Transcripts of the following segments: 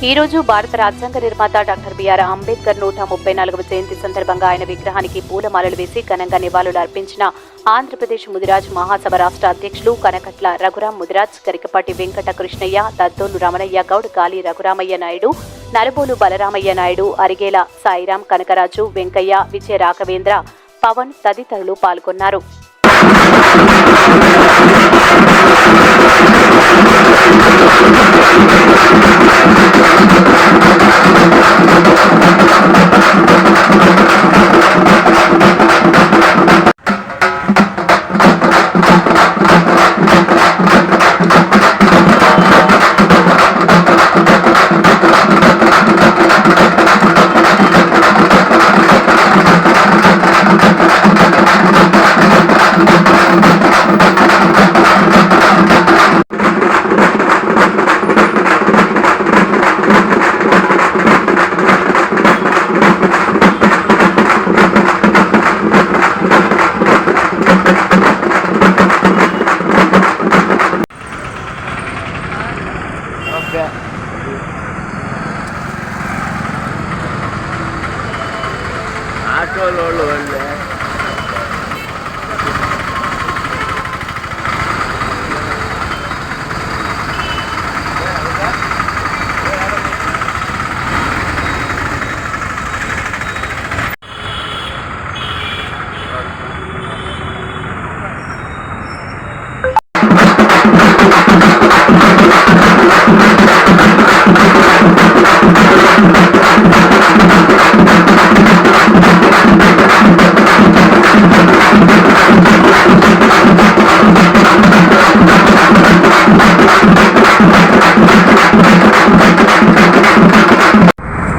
ఈ రోజు భారత రాజ్యాంగ నిర్మాత డాక్టర్ బిఆర్ అంబేద్కర్ 134వ జయంతి సందర్భంగా ఆయన విగ్రహానికి పూలమాలలు వేసి ఘనంగా నివాళులు అర్పించిన ఆంధ్రప్రదేశ్ ముదిరాజ్ మహాసభ రాష్ట్ర అధ్యక్షులు కనకట్ల రఘురాం ముదిరాజ్, గరికపాటి వెంకట కృష్ణయ్య, దద్దోలు రమణయ్య గౌడ్, గాలి రఘురామయ్య నాయుడు, నలుబోలు బలరామయ్య నాయుడు, అరిగేల సాయిరాం, కనకరాజు, వెంకయ్య, విజయ రాఘవేంద్ర, పవన్ తదితరులు పాల్గొన్నారు. ఆటోలో వాళ్ళే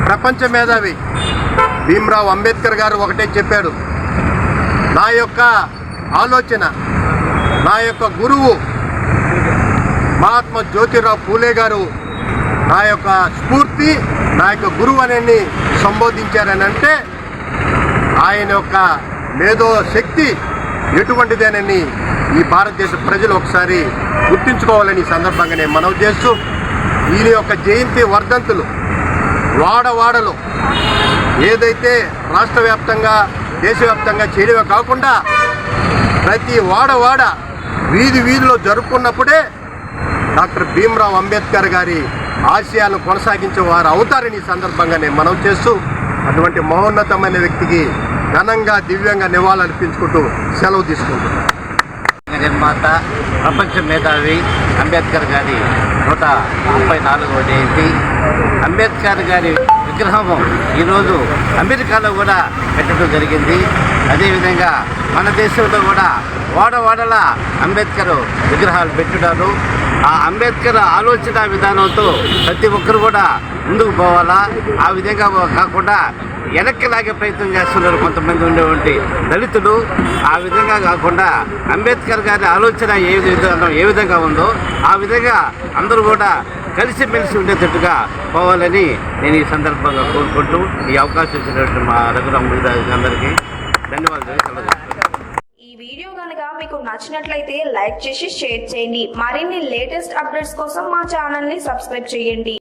ప్రపంచ మేధావి భీమ్రావ్ అంబేద్కర్ గారు ఒకటే చెప్పాడు, నా యొక్క ఆలోచన, నా యొక్క గురువు మహాత్మా జ్యోతిరావు పూలే గారు నా యొక్క స్ఫూర్తి, నా యొక్క గురువు అని సంబోధించారని అంటే ఆయన యొక్క మేధో శక్తి ఎటువంటిదేనని ఈ భారతదేశ ప్రజలు ఒకసారి గుర్తుంచుకోవాలని సందర్భంగా నేను మనవి చేస్తూ, ఈయన యొక్క జయంతి వర్ధంతులు వాడవాడలో ఏదైతే రాష్ట్ర వ్యాప్తంగా దేశవ్యాప్తంగా చేయడమే కాకుండా ప్రతి వాడవాడ వీధి వీధిలో జరుపుకున్నప్పుడే డాక్టర్ భీమ్రావ్ అంబేద్కర్ గారి ఆశయాలను కొనసాగించే వారు అవుతారని సందర్భంగా నేను మనవి చేస్తూ, అటువంటి మహోన్నతమైన వ్యక్తికి ఘనంగా దివ్యంగా నివాళులర్పించుకుంటూ సెలవు తీసుకుంటున్నాను. నిర్మాత ప్రపంచ మేధావి అంబేద్కర్ గారి 134వ జయంతి. అంబేద్కర్ గారి విగ్రహము ఈరోజు అమెరికాలో కూడా పెట్టడం జరిగింది. అదేవిధంగా మన దేశంలో కూడా వాడవాడల అంబేద్కర్ విగ్రహాలు పెట్టున్నారు. ఆ అంబేద్కర్ ఆలోచన విధానంతో ప్రతి ఒక్కరు కూడా ముందుకు పోవాలా. ఆ విధంగా కాకుండా వెనక్కి లాగే ప్రయత్నం చేస్తున్నారు కొంతమంది ఉండేటువంటి దళితులు. ఆ విధంగా కాకుండా అంబేద్కర్ గారి ఆలోచన ఏ విధంగా ఉందో ఆ విధంగా అందరూ కూడా కలిసిమెలిసి ఉండేటట్టుగా పోవాలని నేను ఈ సందర్భంగా కోరుకుంటూ ఈ అవకాశం ఇచ్చినటువంటి మా రఘురాం ముదిరాజ్ అందరికీ ధన్యవాదాలు. ఈ వీడియో కనుక మీకు నచ్చినట్లయితే లైక్ చేసి షేర్ చేయండి. మరిన్ని లేటెస్ట్ అప్డేట్స్ కోసం మా ఛానల్ని సబ్స్క్రైబ్ చేయండి.